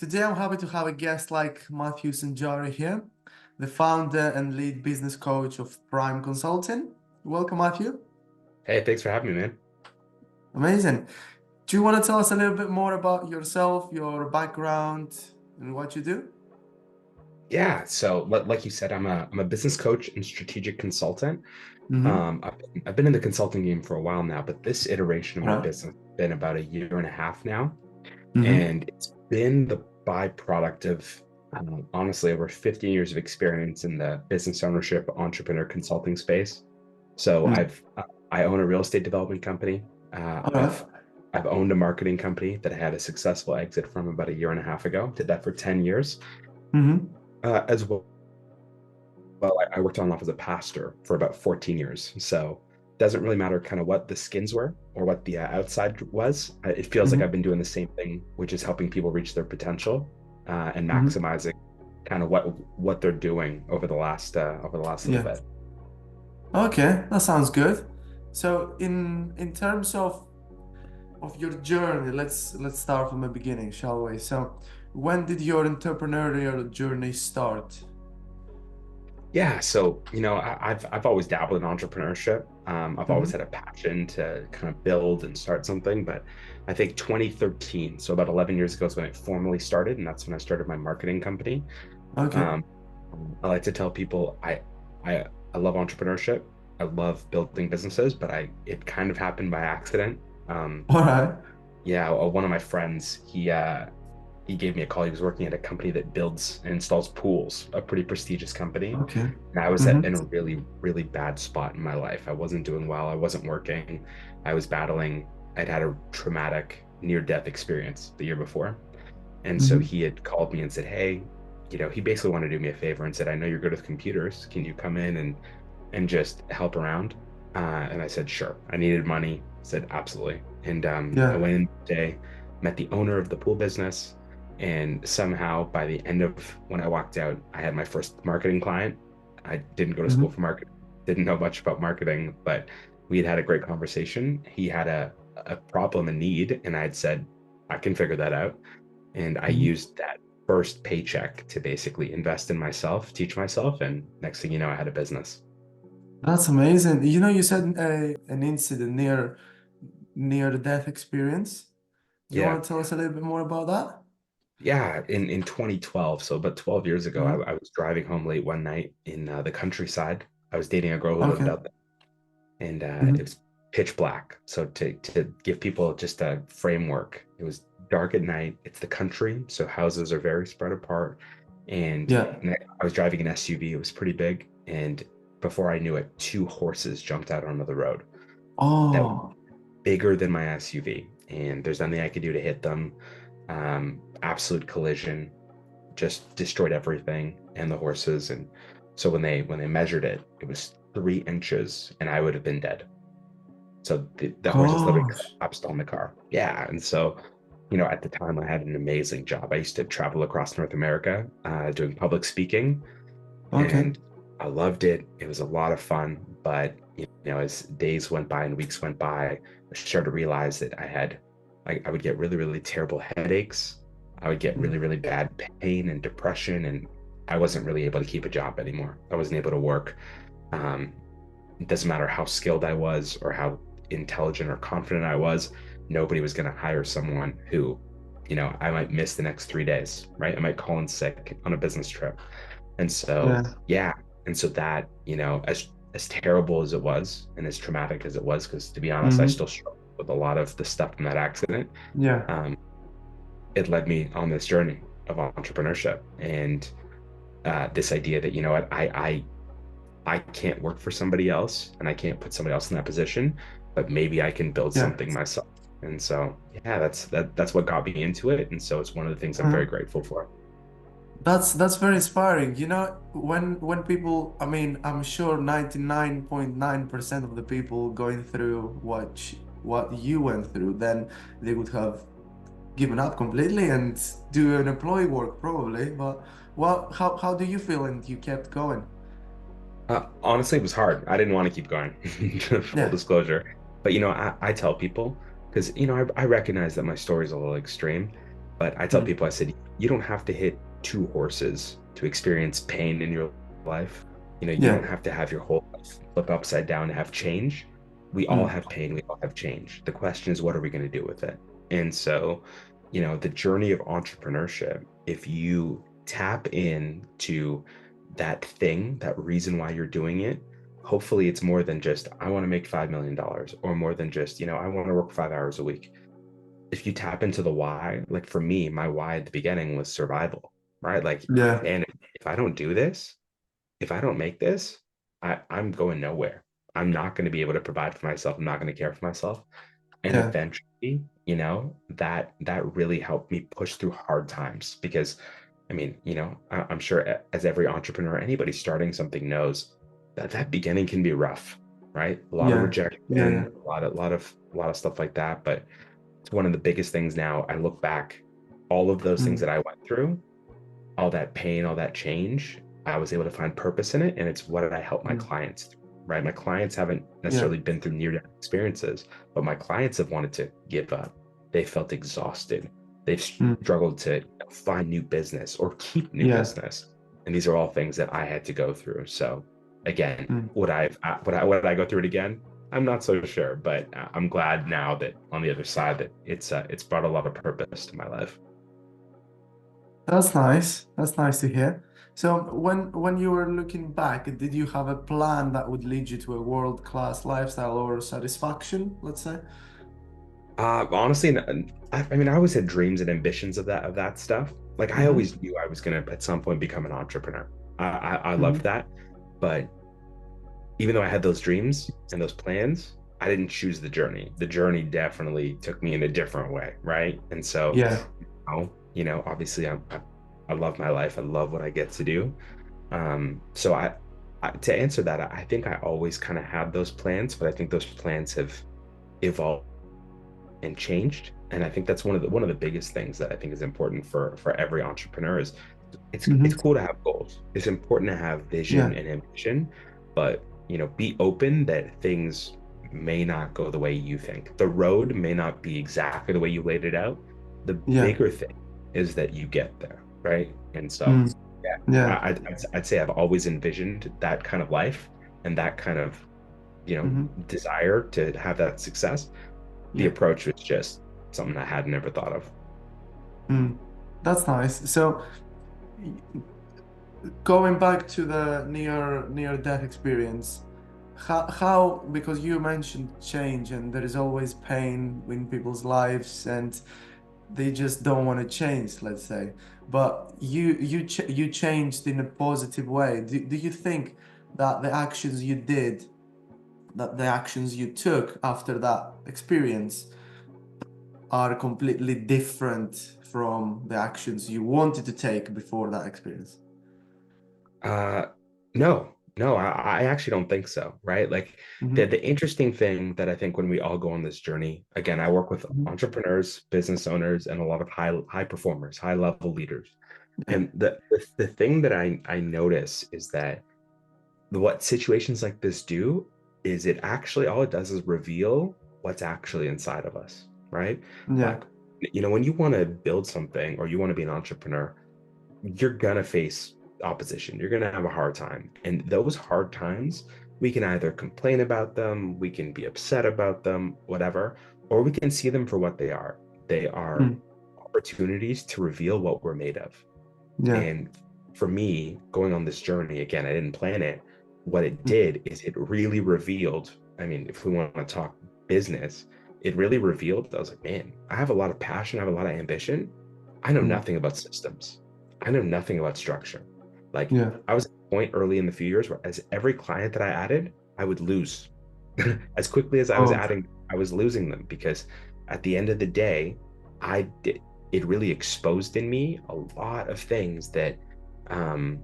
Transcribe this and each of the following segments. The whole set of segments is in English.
Today I'm happy to have a guest like Matthew Sanjari here, the founder and lead business coach of Prime Consulting. Welcome, Matthew. Hey, thanks for having me, man. Amazing. Do you want to tell us a little bit more about yourself, your background, and what you do? Yeah, so like you said, I'm a business coach and strategic consultant. Mm-hmm. I've been in the consulting game for a while now, but this iteration of All my right. business has been about a year and a half now, Mm-hmm. and it's been the byproduct of honestly over 15 years of experience in the business ownership, entrepreneur consulting space. So Mm. I own a real estate development company. Uh, All right. I've I've owned a marketing company that I had a successful exit from about a year and a half ago. Did that for 10 years. Mm-hmm. As well, I worked on and off as a pastor for about 14 years. So it doesn't really matter kind of what the skins were or what the outside was. It feels like Mm-hmm. I've been doing the same thing, which is helping people reach their potential and Mm-hmm. maximizing kind of what they're doing over the last little Yeah. bit. Okay, that sounds good. So in terms of your journey, let's start from the beginning, shall we? So when did your entrepreneurial journey start? Yeah, so I've always dabbled in entrepreneurship. I've always Mm-hmm. had a passion to kind of build and start something, but I think 2013, so about 11 years ago, is when it formally started, and that's when I started my marketing company. Okay. Um, I like to tell people I I love entrepreneurship. I love building businesses, but I it kind of happened by accident. Um, All right. yeah, one of my friends, he gave me a call. He was working at a company that builds and installs pools, a pretty prestigious company. Okay. And I was Mm-hmm. in a really, really bad spot in my life. I wasn't doing well. I wasn't working. I was battling. I'd had a traumatic near-death experience the year before. And so Mm-hmm. he had called me and said, hey, he basically wanted to do me a favor and said, I know you're good with computers. Can you come in and just help around? And I said, sure. I needed money. I said, absolutely. And I Yeah. went in today, met the owner of the pool business, and somehow by the end of when I walked out, I had my first marketing client. I didn't go to school Mm-hmm. for marketing, didn't know much about marketing, but we had a great conversation. He had a problem, a need, and I had said, I can figure that out. And I Mm-hmm. used that first paycheck to basically invest in myself, teach myself, and next thing you know, I had a business. That's amazing. You said an incident near the death experience. Do you Yeah. want to tell us a little bit more about that? Yeah, in 2012, so about 12 years ago, Mm-hmm. I was driving home late one night in the countryside. I was dating a girl who lived Okay. out there, and it Mm-hmm. was pitch black. So to give people just a framework, it was dark at night. It's the country, so houses are very spread apart. And Yeah. I was driving an SUV. It was pretty big, and before I knew it, two horses jumped out onto the road that were Oh. bigger than my SUV, and there's nothing I could do to hit them. Absolute collision, just destroyed everything and the horses. And so when they measured it, it was 3 inches, and I would have been dead. So the horses literally Gosh. collapsed on the car. Yeah, and so at the time I had an amazing job. I used to travel across North America doing public speaking, Okay. and I loved it. It was a lot of fun, but as days went by and weeks went by, I started to realize that I would get really, really terrible headaches. I would get really, really bad pain and depression, and I wasn't really able to keep a job anymore. I wasn't able to work. Um, it doesn't matter how skilled I was or how intelligent or confident I was. Nobody was going to hire someone who, I might miss the next 3 days, right? I might call in sick on a business trip. And so, Yeah. yeah. And so that, as terrible as it was and as traumatic as it was, because to be honest, I Mm-hmm. still struggle with a lot of the stuff from that accident. Yeah. Um, it led me on this journey of entrepreneurship and this idea that, what, I can't work for somebody else and I can't put somebody else in that position, but maybe I can build Yeah. something myself. And so, yeah, that's what got me into it. And so it's one of the things I'm very Uh-huh. grateful for. That's very inspiring. When people, I mean, I'm sure 99.9% of the people going through what you went through, then they would have given up completely and do an employee work probably. But how do you feel and you kept going? Honestly, it was hard. I didn't want to keep going, full Yeah. disclosure. But I tell people because I recognize that my story is a little extreme, But I tell Mm. people, I said, you don't have to hit two horses to experience pain in your life. You don't Yeah. have to have your whole life flip upside down to have change. We all Mm. have pain. We all have change. The question is, what are we going to do with it? And so, the journey of entrepreneurship, if you tap into that thing, that reason why you're doing it, hopefully it's more than just, I want to make $5 million or more than just, I want to work 5 hours a week. If you tap into the why, like for me, my why at the beginning was survival, right? Like, Yeah. man, if I don't do this, if I don't make this, I'm going nowhere. I'm not going to be able to provide for myself. I'm not going to care for myself. And Yeah. eventually, that really helped me push through hard times because I mean, I'm sure as every entrepreneur, anybody starting something knows that that beginning can be rough, right? A lot of Yeah. Yeah. Yeah. rejection, a lot of stuff like that. But it's one of the biggest things now. I look back, all of those things Mm. that I went through, all that pain, all that change, I was able to find purpose in it. And it's what I help my Mm. clients through, right? My clients haven't Yeah. necessarily been through near-death experiences, but my clients have wanted to give up. They felt exhausted. They've Mm. struggled to find new business or keep new Yeah. business. And these are all things that I had to go through. So again, Mm. would I go through it again? I'm not so sure, but I'm glad now that on the other side that it's brought a lot of purpose to my life. That's nice. That's nice to hear. So when you were looking back, did you have a plan that would lead you to a world-class lifestyle or satisfaction, let's say? Honestly, I mean, I always had dreams and ambitions of that stuff. Like I Mm-hmm. always knew I was gonna at some point become an entrepreneur. I loved Mm-hmm. that, but even though I had those dreams and those plans, I didn't choose the journey. The journey definitely took me in a different way, right? And so, Yeah. obviously, I love my life. I love what I get to do. So to answer that, I think I always kind of had those plans, but I think those plans have evolved and changed. And I think that's one of the biggest things that I think is important for every entrepreneur is it's Mm-hmm. cool to have goals. It's important to have vision Yeah. and ambition, but be open that things may not go the way you think. The road may not be exactly the way you laid it out. The Yeah. bigger thing is that you get there, right? And so, Mm. yeah, Yeah. I'd say I've always envisioned that kind of life and that kind of Mm-hmm. desire to have that success. The Yeah. approach was just something I had never thought of. Mm. That's nice. So going back to the near death experience, how because you mentioned change and there is always pain in people's lives and they just don't want to change, let's say. But you changed in a positive way. Do you think that the actions you did, that the actions you took after that experience are completely different from the actions you wanted to take before that experience? Uh, no, no, I actually don't think so, right? Like the Hmm. the interesting thing that I think when we all go on this journey, again, I work with Hmm. entrepreneurs, business owners, and a lot of high performers, high level leaders. Yeah, And the thing that I notice is that what situations like this do is it actually all it does is reveal what's actually inside of us, right? yeah, Like, when you want to build something or you want to be an entrepreneur, you're gonna face opposition. You're gonna have a hard time. And those hard times, we can either complain about them, we can be upset about them, whatever, or we can see them for what they are. They are mm, opportunities to reveal what we're made of. yeah, And for me, going on this journey, again, I didn't plan it. What it mm, did is it really revealed, I mean, if we want to talk business, it really revealed, I was like, man, I have a lot of passion, I have a lot of ambition. I know mm, nothing about systems. I know nothing about structure. Like yeah. I was at a point early in the few years where as every client that I added, I would lose. As quickly as I was Oh, adding, I was losing them because at the end of the day, I did it really exposed in me a lot of things um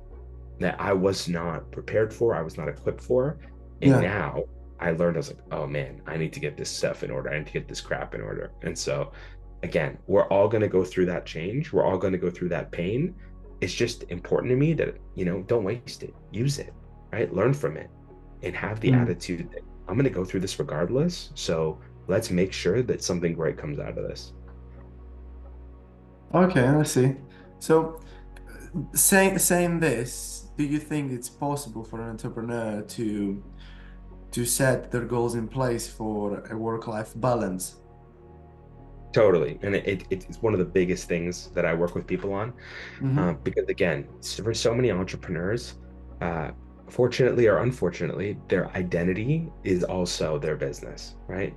that I was not prepared for, I was not equipped for. And yeah. now I learned, I was like, oh man, I need to get this stuff in order. I need to get this crap in order. And so again, we're all going to go through that change. We're all going to go through that pain. It's just important to me that, don't waste it, use it, right? Learn from it and have the Mm. attitude that I'm going to go through this regardless. So let's make sure that something great comes out of this. Okay, I see. So, saying this, do you think it's possible for an entrepreneur to set their goals in place for a work-life balance? Totally. And it's one of the biggest things that I work with people on. Mm-hmm. Because again, for so many entrepreneurs, uh, fortunately or unfortunately, their identity is also their business, right?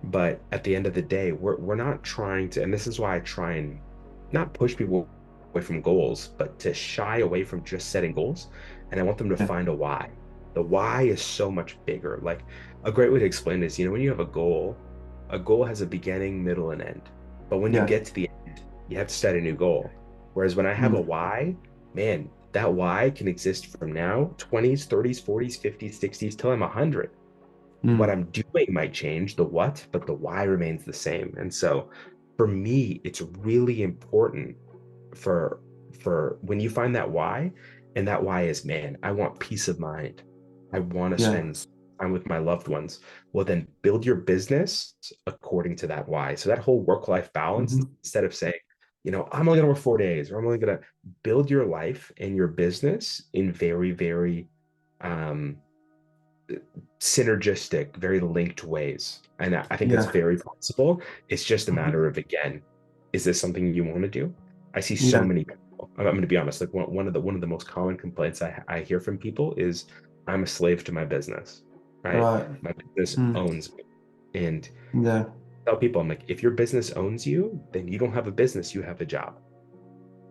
But at the end of the day, we're not trying to, and this is why I try and not push people away from goals, but to shy away from just setting goals. And I want them to Yeah. find a why. The why is so much bigger. Like a great way to explain this, when you have a goal has a beginning, middle, and end. But when you Yeah. get to the end, you have to set a new goal. Whereas when I have a Mm. why, man, that why can exist from now, 20s, 30s, 40s, 50s, 60s, till I'm 100. What Mm. I'm doing might change, the what, but the why remains the same. And so for me, it's really important for when you find that why, and that why is, man, I want peace of mind. I want to Yeah. spend time with my loved ones. Well, then build your business according to that why. So that whole work-life balance, Mm-hmm. instead of saying, I'm only gonna work 4 days, or I'm only gonna build your life and your business in very, very um synergistic, very linked ways. And I think it's Yeah. very possible. It's just a Mm-hmm. matter of, again, is this something you want to do? I see so Yeah. many people. I'm going to be honest. Like one of the most common complaints I hear from people is, I'm a slave to my business, right? Right. My business Mm. owns me. And Yeah. I tell people, I'm like, if your business owns you, then you don't have a business, you have a job.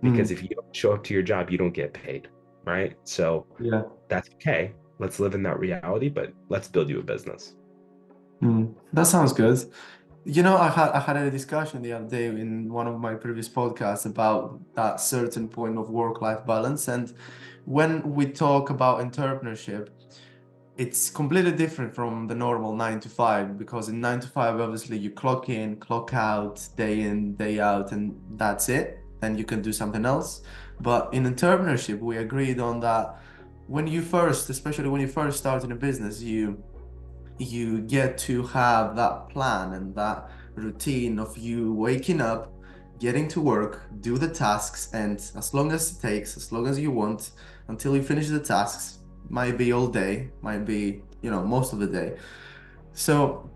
Because Mm. if you don't show up to your job, you don't get paid, right? So Yeah. that's okay. Let's live in that reality, but let's build you a business. Mm. That sounds good. I had a discussion the other day in one of my previous podcasts about that certain point of work-life balance. And when we talk about entrepreneurship, it's completely different from the normal 9 to 5, because in 9 to 5, obviously you clock in, clock out, day in, day out, and that's it. Then you can do something else. But in entrepreneurship, we agreed on that especially when you first start in a business, you get to have that plan and that routine of you waking up, getting to work, do the tasks, and as long as it takes, as long as you want, until you finish the tasks, might be all day, might be, most of the day. So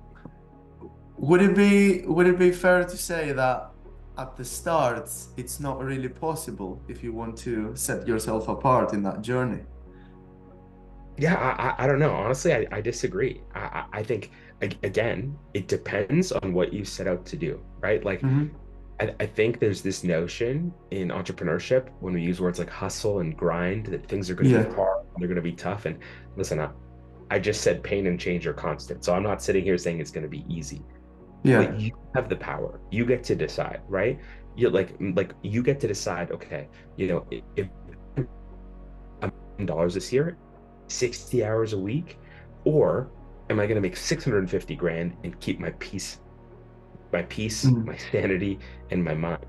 would it be fair to say that at the start it's not really possible if you want to set yourself apart in that journey? Yeah, I don't know. Honestly, I disagree. I think, again, it depends on what you set out to do, right? Like, Hmm. I think there's this notion in entrepreneurship when we use words like hustle and grind that things are going to be Yeah, hard, they're going to be tough. And listen, I just said pain and change are constant. So I'm not sitting here saying it's going to be easy, but yeah. you have the power. You get to decide, right? You like you get to decide, okay, if $1 this year, 60 hours a week, or am I going to make 650 grand and keep Mm. my sanity, and my mind?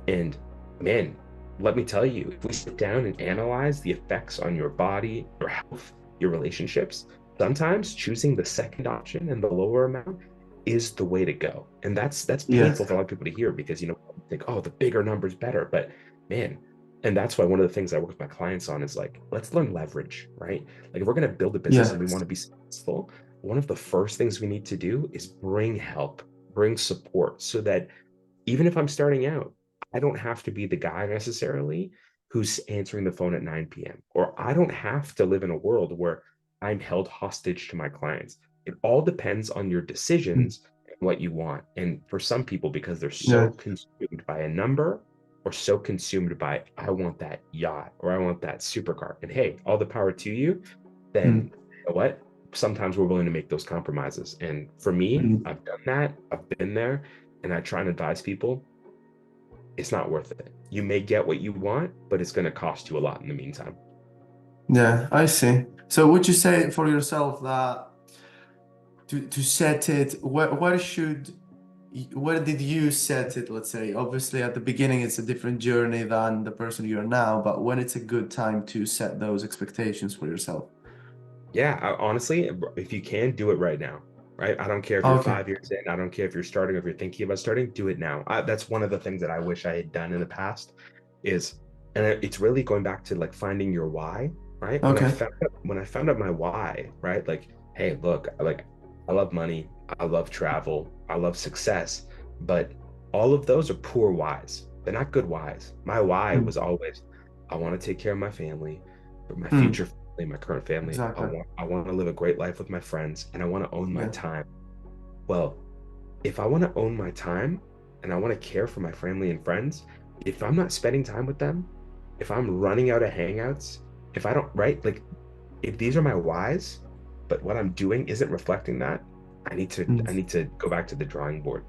And man, let me tell you, if we sit down and analyze the effects on your body, your health, your relationships, sometimes choosing the second option and the lower amount is the way to go. And that's Yeah, painful for a lot of people to hear because think, oh, the bigger number is better. But man, and that's why one of the things I work with my clients on is like, let's learn leverage, right? Like if we're going to build a business yeah, and we want to be successful, one of the first things we need to do is bring help, bring support so that even if I'm starting out, I don't have to be the guy necessarily who's answering the phone at 9 p.m. Or I don't have to live in a world where I'm held hostage to my clients. It all depends on your mm, decisions and what you want. And for some people, because they're so yeah. consumed by a number or so consumed by, I want that yacht or I want that supercar. And hey, all the power to you, then Mm, you know what? Sometimes we're willing to make those compromises. And for me, mm. I've done that. I've been there. And I try and advise people, it's not worth it. You may get what you want, but it's going to cost you a lot in the meantime. Yeah, I see. So would you say for yourself that to set it, where did you set it, let's say? Obviously, at the beginning, it's a different journey than the person you are now, but when it's a good time to set those expectations for yourself? Yeah, honestly, if you can, do it right now. right? I don't care if you're Okay. 5 years in. I don't care if you're starting or if you're thinking about starting. Do it now. That's one of the things that I wish I had done in the past. Is and it's really going back to like finding your why, right? Okay. When I found out my why, right? Like, hey, look, I love money, I love travel, I love success, but all of those are poor whys. They're not good whys. My why Mm. was always, I want to take care of my family, my Mm. future family, my current family. Exactly. I want to live a great life with my friends, and I want to own my Yeah. time. Well, if I want to own my time and I want to care for my family and friends, if I'm not spending time with them, if I'm running out of hangouts, if I don't, right? Like, if these are my whys, but what I'm doing isn't reflecting that, Mm. I need to go back to the drawing board.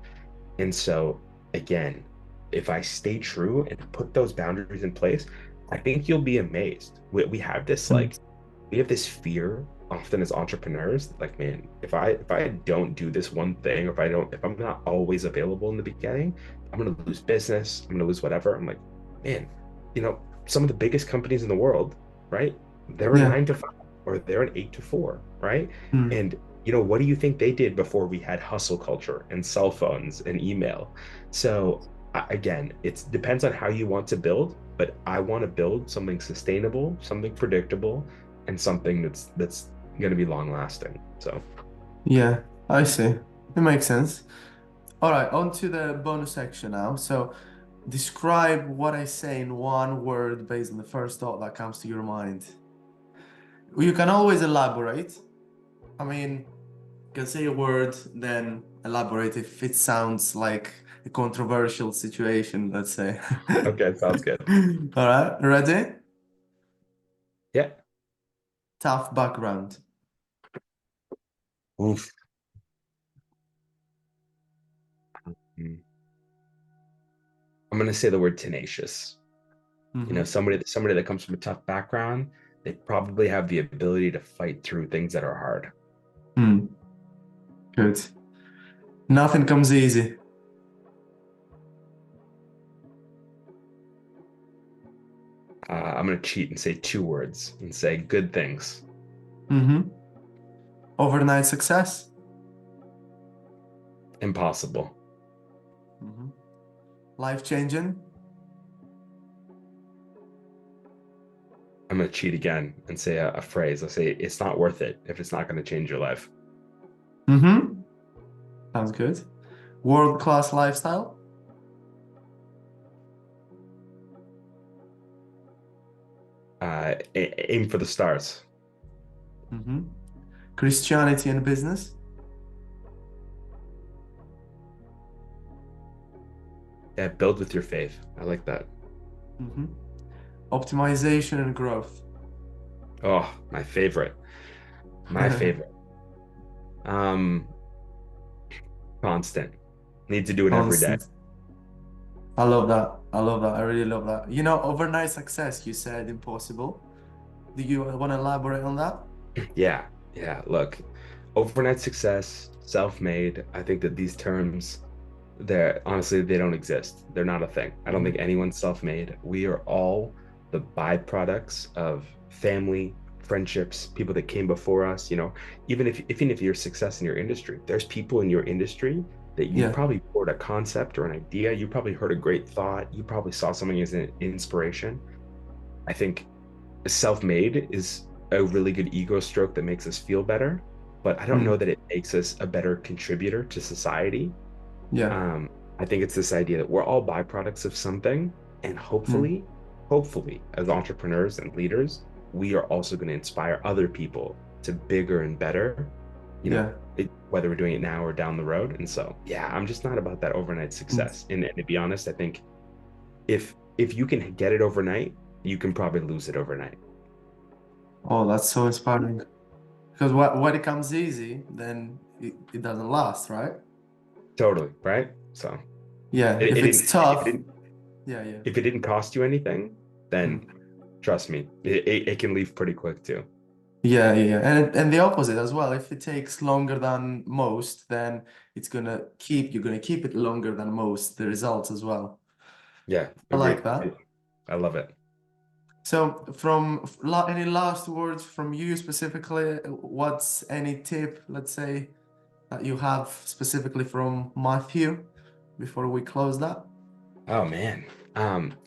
And so again, if I stay true and put those boundaries in place, I think you'll be amazed. We have this Mm. like we have this fear often as entrepreneurs, like, man, if I don't do this one thing, if I'm not always available in the beginning, I'm gonna lose business, I'm gonna lose whatever. I'm like, man, some of the biggest companies in the world, right? They're a Yeah. 9 to 5 or they're an 8 to 4, right? Mm. And what do you think they did before we had hustle culture and cell phones and email? So again, it depends on how you want to build, but I want to build something sustainable, something predictable, and something that's going to be long lasting. So Yeah. I see. It makes sense. All right. On to the bonus section now. So describe what I say in one word based on the first thought that comes to your mind. You can always elaborate. I mean, you can say a word, then elaborate if it sounds like a controversial situation, let's say. okay, sounds good. All right, ready? Yeah. Tough background. Oof. Mm. I'm going to say the word tenacious. Mm-hmm. Somebody that comes from a tough background, they probably have the ability to fight through things that are hard. Mm, good. Nothing comes easy. I'm going to cheat and say 2 words and say good things. Mm-hmm. Overnight success. Impossible. Mm-hmm. Life changing. I'm going to cheat again and say a phrase. I'll say it's not worth it if it's not going to change your life. Mm-hmm. Sounds good. World-class lifestyle. Aim for the stars. Mm-hmm. Christianity and business. Yeah, build with your faith. I like that. Mm-hmm. Optimization and growth. Oh, my favorite. My favorite. Um, Constant. Need to do it every day. Constant. I love that. I love that. I really love that. Overnight success, you said impossible. Do you want to elaborate on that? Yeah, yeah. Look, overnight success, self-made. I think that these terms, they're honestly they don't exist. They're not a thing. I don't think Mhm. anyone's self-made. We are all the byproducts of family, friendships, people that came before us. Even if you're success in your industry, there's people in your industry that you Yeah. probably poured a concept or an idea. You probably heard a great thought. You probably saw something as an inspiration. I think self-made is a really good ego stroke that makes us feel better, but I don't know Mm. that it makes us a better contributor to society. Yeah. um, I think it's this idea that we're all byproducts of something, and Mm. hopefully, as entrepreneurs and leaders, we are also going to inspire other people to bigger and better, Yeah. whether we're doing it now or down the road. And so, yeah, I'm just not about that overnight Mm. success. And to be honest, I think if you can get it overnight, you can probably lose it overnight. Oh, that's so inspiring. Because when it comes easy, then it doesn't last, right? Totally, right? So Yeah. it, If it didn't it's tough, yeah, yeah. if it didn't cost you anything, then Mm. trust me, it can leave pretty quick too. Yeah, yeah, yeah. And the opposite as well. If it takes longer than most, then you're gonna keep it longer than most, the results as well. Yeah, I like agreed. that. I love it. So, any last words from you specifically? What's any tip, let's say? that you have specifically from Matthew before we close that? Oh man.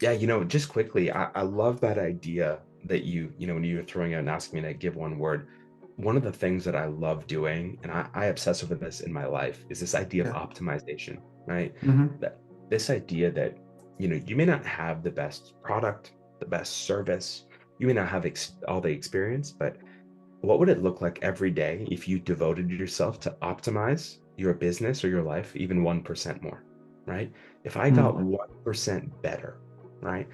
Yeah, just quickly, I love that idea that when you were throwing out and asking me to give one word. One of the things that I love doing, and I obsess over this in my life, is this idea of Yeah. optimization, right? Mm-hmm. That this idea that, you may not have the best product, the best service, you may not have all the experience, but what would it look like every day if you devoted yourself to optimize your business or your life even 1% more, right? If I got Mm. 1% better, right?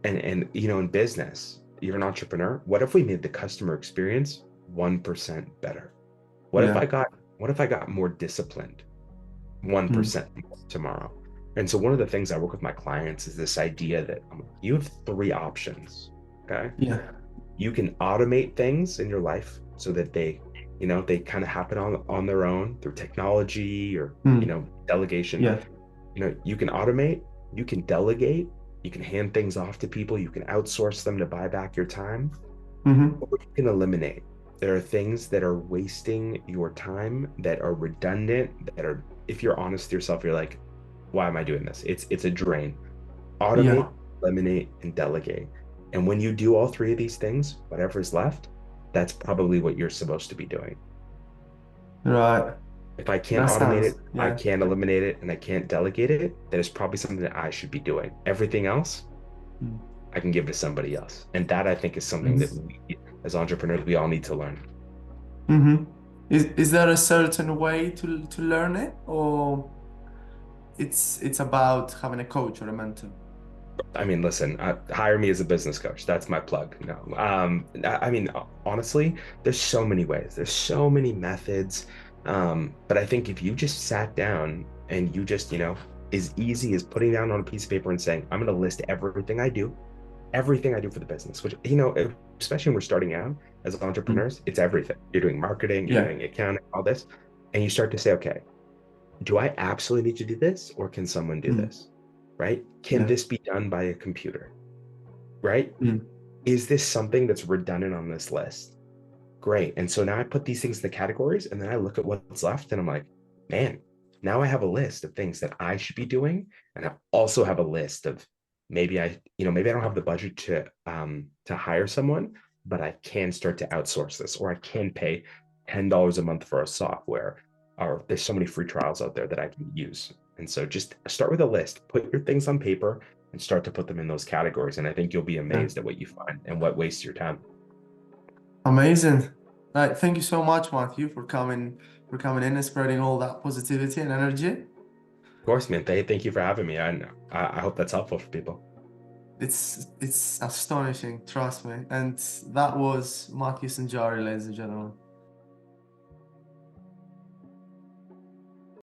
And in business, you're an entrepreneur. What if we made the customer experience 1% better? What if I Yeah. got what if I got more disciplined Mm. 1% tomorrow? And so one of the things I work with my clients is this idea that you have three options. Okay. Yeah. You can automate things in your life so that they kind of happen on their own through technology or Mm. delegation. Yeah. You can automate, you can delegate, you can hand things off to people, you can outsource them to buy back your time, Mm-hmm. or you can eliminate. There are things that are wasting your time, that are redundant, that are, if you're honest with yourself, you're like, why am I doing this? It's a drain. Yeah. Automate, eliminate, and delegate. And when you do all three of these things, whatever's left, that's probably what you're supposed to be doing. Right. If I can't That automate sounds, it, I yeah. can't eliminate it, and I can't delegate it, then it's probably something that I should be doing. Everything else, Mm. I can give to somebody else. And that I think is something that Mm. we, as entrepreneurs, we all need to learn. Mm-hmm. Is there a certain way to learn it, or it's about having a coach or a mentor? I mean, listen, hire me as a business coach. That's my plug. No, I mean, honestly, there's so many ways. There's so many methods. But I think if you just sat down and you just, as easy as putting down on a piece of paper and saying, I'm going to list everything I do for the business, which, especially when we're starting out as Mm. entrepreneurs, it's everything. You're doing marketing, you're Yeah. doing accounting, all this. And you start to say, okay, do I absolutely need to do this or can someone do Mm. this? Right? Can Yeah. this be done by a computer? Right? Mm. Is this something that's redundant on this list? Great. And so now I put these things in the categories and then I look at what's left and I'm like, man, now I have a list of things that I should be doing. And I also have a list of maybe I don't have the budget to hire someone, but I can start to outsource this, or I can pay $10 a month for a software, or there's so many free trials out there that I can use. And so just start with a list, put your things on paper and start to put them in those categories. And I think you'll be Yeah. amazed at what you find and what wastes your time. Amazing. Right. Thank you so much, Matthew, for coming in and spreading all that positivity and energy. Of course, man. Thank you for having me. I hope that's helpful for people. It's astonishing, trust me. And that was Matthew Sanjari, ladies and gentlemen.